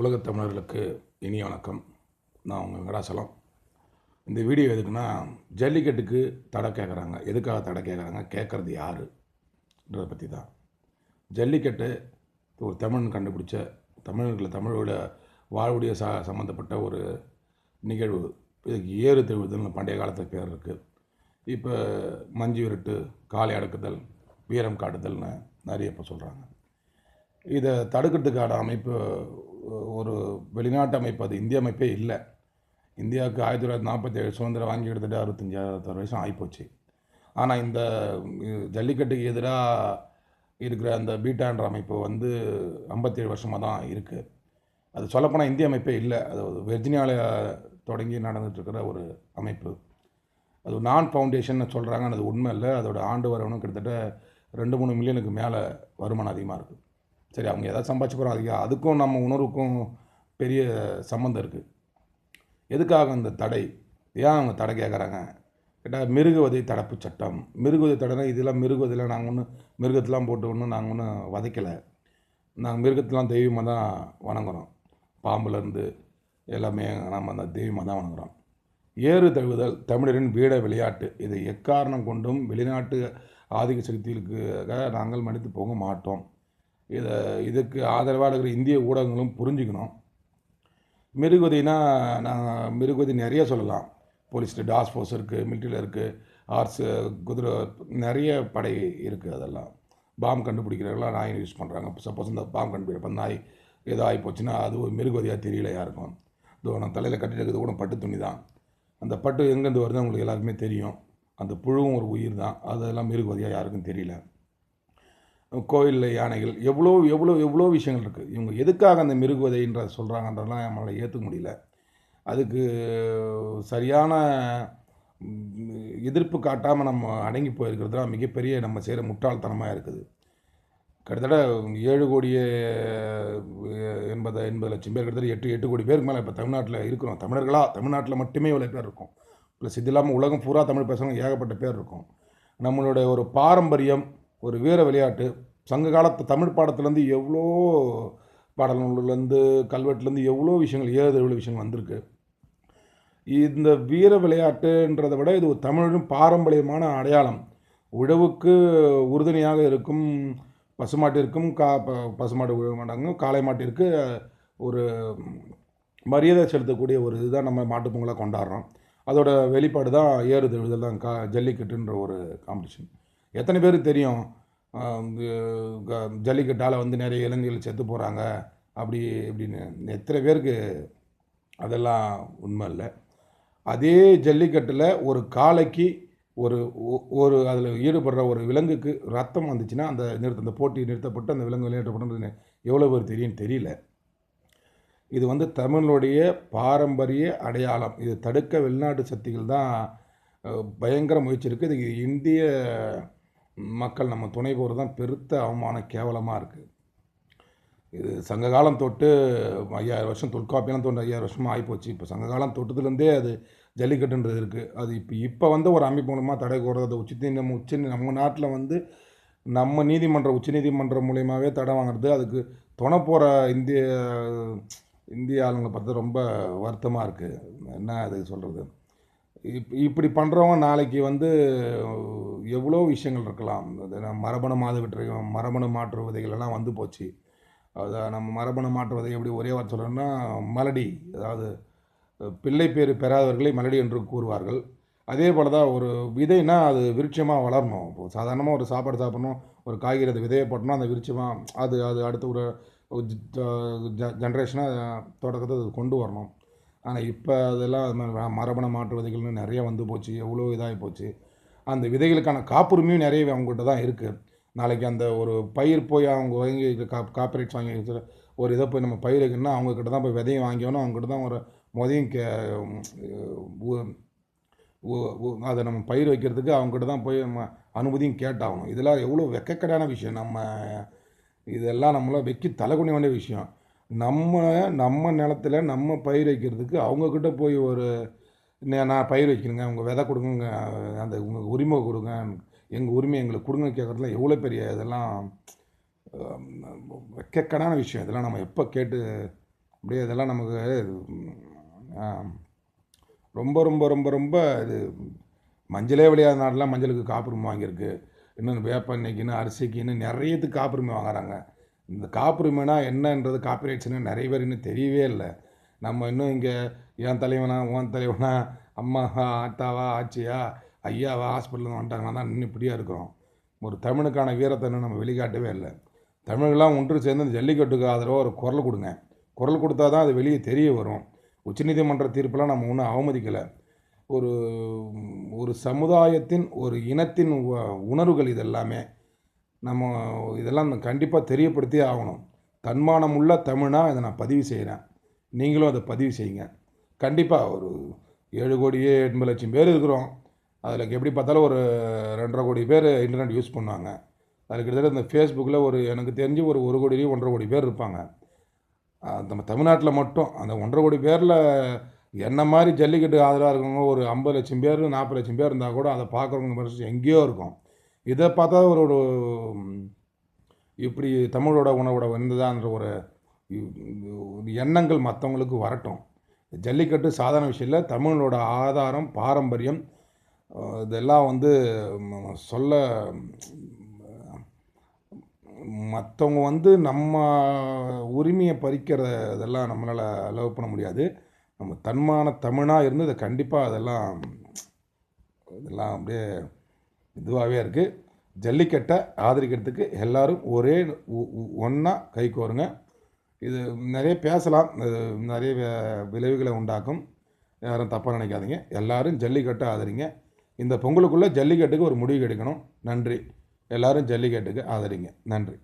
உலகத் தமிழர்களுக்கு இனிய வணக்கம். நான் உங்கள் வெங்கடாசலம். இந்த வீடியோ எதுக்குன்னா, ஜல்லிக்கட்டுக்கு தடை கேட்குறாங்க. எதுக்காக தடை கேட்குறாங்க, கேட்குறது யாருன்றதை பற்றி தான். ஜல்லிக்கட்டு ஒரு தமிழன் கண்டுபிடிச்ச, தமிழோட வாழ்வுடைய சம்மந்தப்பட்ட ஒரு நிகழ்வு. இதுக்கு ஏறு தழுவுதல்னு பண்டைய காலத்தில் பேர் இருக்குது. இப்போ மஞ்சு விரட்டு, காளை அடக்குதல், வீரம் காட்டுதல்னு நிறைய இப்போ சொல்கிறாங்க. இதை தடுக்கிறதுக்கான அமைப்பு ஒரு வெளிநாட்டு அமைப்பு, அது இந்திய அமைப்பே இல்லை. இந்தியாவுக்கு 1947 சுதந்திரம் வாங்கி கிட்டத்தட்ட 65-66 வருஷம் ஆகிப்போச்சு. ஆனால் இந்த ஜல்லிக்கட்டுக்கு எதிராக இருக்கிற அந்த பீட்டான்ற அமைப்பு 57 வருஷமாக தான் இருக்குது. அது சொல்லப்போனால் இந்திய அமைப்பே இல்லை. அது வெர்ஜினியாவில் தொடங்கி நடந்துகிட்ருக்கிற ஒரு அமைப்பு. அது நான் ஃபவுண்டேஷன் சொல்கிறாங்க. அது உண்மை இல்லை. அதோட ஆண்டு வருமானம் கிட்டத்தட்ட 2-3 மில்லியனுக்கு மேலே வருமானம் அதிகமாக இருக்குது. சரி, அவங்க எதாவது சம்பாதிச்சு போகிறோம், அதிகம் அதுக்கும் நம்ம உணர்வுக்கும் பெரிய சம்மந்தம் இருக்குது. எதுக்காக அந்த தடை, ஏன் அவங்க தடை கேட்குறாங்க கேட்டால், மிருகவதை தடுப்பு சட்டம். மிருகவதை தடைனா இதெல்லாம் மிருகவதையில் நாங்கள் ஒன்றும் மிருகத்தெலாம் போட்டு ஒன்றும் நாங்கள் ஒன்றும் வதைக்கலை. நாங்கள் மிருகத்தெலாம் தெய்வமாக தான் வணங்குகிறோம். பாம்புலேருந்து எல்லாமே நம்ம அந்த தெய்வமாக தான் வணங்குகிறோம். ஏறு தழுவுதல் தமிழரின் வீட விளையாட்டு. இதை எக்காரணம் கொண்டும் வெளிநாட்டு ஆதிக்க சக்திகளுக்காக நாங்கள் மன்னித்து போக மாட்டோம். இதுக்கு ஆதரவாக இருக்கிற இந்திய ஊடகங்களும் புரிஞ்சுக்கணும். மிருகவதைனா நாங்கள் மிருகவதை நிறைய சொல்லலாம். போலீஸில் டாஸ் ஃபோர்ஸ் இருக்குது, மிலிட்ரியில் இருக்குது, ஆர்ட்ஸு, குதிரை, நிறைய படை இருக்குது. அதெல்லாம் பாம்பு கண்டுபிடிக்கிறவங்களாம் நாய் யூஸ் பண்ணுறாங்க. சப்போஸ் இந்த பாம்பு கண்டுபிடிப்ப நாய் ஏதோ ஆகி போச்சுன்னா அது ஒரு மிருகவதையாக தெரியல யாருக்கும். இதோ நான் தலையில் கட்டிட்டு இருக்கிறது கூட பட்டு துணி தான். அந்த பட்டு எங்கேருந்து வருது உங்களுக்கு எல்லாருக்குமே தெரியும். அந்த புழுவும் ஒரு உயிர் தான். அதெல்லாம் மிருகவதையாக யாருக்கும் தெரியல. கோயிலில் யானைகள், எவ்வளோ எவ்வளோ எவ்வளோ விஷயங்கள் இருக்குது. இவங்க எதுக்காக அந்த மிருகவதைன்ற சொல்கிறாங்கன்றதெல்லாம் நம்மளால் ஏற்றுக்க முடியல. அதுக்கு சரியான எதிர்ப்பு காட்டாமல் நம்ம அடங்கி போயிருக்கிறது தான் மிகப்பெரிய நம்ம செய்கிற முட்டாள்தனமாக இருக்குது. கிட்டத்தட்ட 7 கோடியே 80 லட்சம் பேர், கிட்டத்தட்ட 8 கோடி பேருக்கு மேலே இப்போ தமிழ்நாட்டில் இருக்கிறோம். தமிழ்நாட்டில் மட்டுமே இவ்வளோ பேர் இருக்கும். ப்ளஸ் இது இல்லாமல் உலகம் பூரா தமிழ் பேசுகிறவங்க ஏகப்பட்ட பேர் இருக்கும். நம்மளுடைய ஒரு பாரம்பரியம், ஒரு வீர விளையாட்டு, சங்க காலத்து தமிழ் பாடத்துலேருந்து எவ்வளோ பாடல் நூல்லேருந்து கல்வெட்டுலேருந்து எவ்வளோ விஷயங்கள், எவ்வளோ விஷயங்கள் வந்திருக்கு. இந்த வீர விளையாட்டுன்றதை விட இது ஒரு தமிழின் பாரம்பரியமான அடையாளம். உழவுக்கு உறுதுணையாக இருக்கும் பசுமாட்டிற்கும் பசுமாடு உழவு மாட்டாங்க, காளை மாட்டிற்கு ஒரு மரியாதை செலுத்தக்கூடிய ஒரு இதுதான் நம்ம மாட்டுப்பொங்கலாக கொண்டாடுறோம். அதோட வெளிப்பாடு தான் ஏறு தழுவுதல் தான், ஜல்லிக்கட்டுன்ற ஒரு காம்படிஷன். எத்தனை பேருக்கு தெரியும் ஜல்லிக்கட்டால் நிறைய இளைஞர்கள் செத்து போகிறாங்க அப்படி இப்படின்னு? எத்தனை பேருக்கு அதெல்லாம் உண்மை இல்லை. அதே ஜல்லிக்கட்டில் ஒரு காளைக்கு ஒரு அதில் ஈடுபடுற ஒரு விலங்குக்கு ரத்தம் வந்துச்சுன்னா அந்த போட்டி நிறுத்தப்பட்டு அந்த விலங்கு விளையாட்டப்படுறது எவ்வளோ பேர் தெரியும்னு தெரியல. இது தமிழுடைய பாரம்பரிய அடையாளம். இது தடுக்க வெளிநாட்டு சக்திகள் தான் பயங்கர முயற்சி இருக்குது. இதுக்கு இந்திய மக்கள் நம்ம துணை போகிறது தான் பெருத்த அவமானம், கேவலமாக இருக்குது. இது சங்க காலம் தொட்டு 5000 வருஷம், தொல்காப்பியெல்லாம் தோன்று 5000 வருஷமாக ஆகிப்போச்சு. இப்போ சங்க காலம் தொட்டதுலேருந்தே அது ஜல்லிக்கட்டுன்றது இருக்குது. அது இப்போ ஒரு அமைப்பு மூலமாக தடை கோர்றது, நம்ம நாட்டில் நம்ம நீதிமன்றம், உச்சநீதிமன்றம் மூலியமாகவே தடை வாங்குறது. அதுக்கு துணை போகிற இந்திய ஆளுங்களை பார்த்து ரொம்ப வருத்தமாக இருக்குது. என்ன அது சொல்கிறது? இப்படி பண்ணுறவங்க நாளைக்கு எவ்வளோ விஷயங்கள் இருக்கலாம். மரபணு மரபணு மாற்று விதைகளெல்லாம் போச்சு. அதை நம்ம மரபணு மாற்று விதை எப்படி ஒரே வார்த்தை சொல்கிறோன்னா மலடி, அதாவது பிள்ளை பேர் பெறாதவர்களை மலடி என்று கூறுவார்கள். அதே போல் தான் ஒரு விதைனா அது விருட்சமாக வளரணும். இப்போது சாதாரணமாக ஒரு சாப்பாடு சாப்பிட்ணும், ஒரு காய்கறி அதை விதையை போட்டோம்னா அந்த விருட்சமாக அது அடுத்த ஒரு ஜென்ரேஷனாக தொடக்கத்தை அது கொண்டு வரணும். ஆனால் இப்போ அதெல்லாம் அது மாதிரி மரபணு மாற்று விதைகள்னு நிறைய போச்சு. எவ்வளோ இதாகி போச்சு. அந்த விதைகளுக்கான காப்புரிமையும் நிறைய அவங்ககிட்ட தான் இருக்குது. நாளைக்கு அந்த ஒரு பயிர் போய் அவங்க வாங்கி காப்பிரைட்ஸ் வாங்கி ஒரு இதை போய் நம்ம பயிர் வைக்கணும்னா அவங்கக்கிட்ட தான் போய் விதையும் வாங்கிக்கணும். அவங்ககிட்ட தான் ஒரு முதையும் அதை நம்ம பயிர் வைக்கிறதுக்கு அவங்ககிட்ட தான் போய் நம்ம அனுமதியும் கேட்டாகணும். இதெல்லாம் எவ்வளோ வெக்கக்கடான விஷயம். இதெல்லாம் நம்மளாம் வெக்கி தலைகுனி வேண்டிய விஷயம். நம்ம நிலத்துல நம்ம பயிர் வைக்கிறதுக்கு அவங்கக்கிட்ட போய் நான் பயிர் வைக்கணுங்க, உங்கள் விதை கொடுங்க, அந்த உங்கள் உரிமை கொடுங்க, எங்கள் உரிமை எங்களுக்கு கொடுங்க கேட்குறதுலாம் எவ்வளோ பெரிய இதெல்லாம் வெக்கக்கடான விஷயம். இதெல்லாம் நம்ம எப்போ கேட்டு அப்படியே இதெல்லாம் நமக்கு ரொம்ப ரொம்ப ரொம்ப ரொம்ப இது மஞ்சளே விளையாத நாடெலாம் மஞ்சளுக்கு காப்புரிமை வாங்கியிருக்கு. இன்னும் வேப்பெண்ணெய்க்குன்னு அரிசிக்குன்னு நிறையத்துக்கு காப்புரிமை வாங்குறாங்க. இந்த காப்புரிமைனா என்னன்றது காப்பிரைட்ஸ்னு நிறைய பேர் இன்னும் தெரியவே இல்லை. நம்ம இன்னும் இங்கே என் தலைவனா உன் தலைவனா அம்மாவா ஆத்தாவா ஆச்சியா ஐயாவா ஹாஸ்பிட்டலில் வந்துட்டாங்கன்னா தான் இன்னும் இப்படியா இருக்கிறோம். ஒரு தமிழுக்கான வீரத்தை இன்னும் நம்ம வெளிக்காட்டவே இல்லை. தமிழெல்லாம் ஒன்று சேர்ந்து இந்த ஜல்லிக்கட்டுக்கு ஆதரவாக ஒரு குரல் கொடுங்க. குரல் கொடுத்தா தான் அது வெளியே தெரிய வரும். உச்சநீதிமன்ற தீர்ப்பெல்லாம் நம்ம ஒன்றும் அவமதிக்கலை. ஒரு ஒரு சமுதாயத்தின் ஒரு இனத்தின் உணர்வுகள் இதெல்லாமே நம்ம இதெல்லாம் கண்டிப்பாக தெரியப்படுத்தியே ஆகணும். தன்மானம் உள்ள தமிழாக இதை நான் பதிவு செய்கிறேன். நீங்களும் அதை பதிவு செய்யுங்க. கண்டிப்பாக ஒரு 7,80,00,000 பேர் இருக்கிறோம். அதில் எப்படி பார்த்தாலும் ஒரு 2.5 கோடி பேர் இன்டர்நெட் யூஸ் பண்ணுவாங்க. அதில் கிட்டத்தட்ட இந்த ஃபேஸ்புக்கில் எனக்கு தெரிஞ்சு ஒரு 1 கோடி 1.5 கோடி பேர் இருப்பாங்க. நம்ம தமிழ்நாட்டில் மட்டும் அந்த 1.5 கோடி பேரில் என்ன மாதிரி ஜல்லிக்கட்டு ஆதரவாக இருக்கவங்க ஒரு 50,00,000 பேர் 40,00,000 பேர் இருந்தால் கூட அதை பார்க்குறவங்க எங்கேயோ இருக்கும். இதை பார்த்தா ஒரு இப்படி தமிழோட உணவோட வந்ததான்ற ஒரு எண்ணங்கள் மற்றவங்களுக்கு வரட்டும். ஜல்லிக்கட்டு சாதாரண விஷயம் இல்லை. தமிழோட ஆதாரம் பாரம்பரியம் இதெல்லாம் சொல்ல மற்றவங்க நம்ம உரிமையை பறிக்கிற இதெல்லாம் நம்மளால் அலோவ் பண்ண முடியாது. நம்ம தன்மான தமிழாக இருந்து இதை கண்டிப்பாக இதெல்லாம் அப்படியே இதுவாகவே இருக்குது. ஜல்லிக்கட்டை ஆதரிக்கிறதுக்கு எல்லோரும் ஒரே ஒன்றா கை கோருங்க. இது நிறைய பேசலாம், இது நிறைய விளைவுகளை உண்டாக்கும். யாரும் தப்பாக நினைக்காதீங்க. எல்லோரும் ஜல்லிக்கட்டை ஆதரிங்க. இந்த பொங்கலுக்குள்ளே ஜல்லிக்கட்டுக்கு ஒரு முடிவு எடுக்கணும். நன்றி. எல்லோரும் ஜல்லிக்கட்டுக்கு ஆதரிங்க. நன்றி.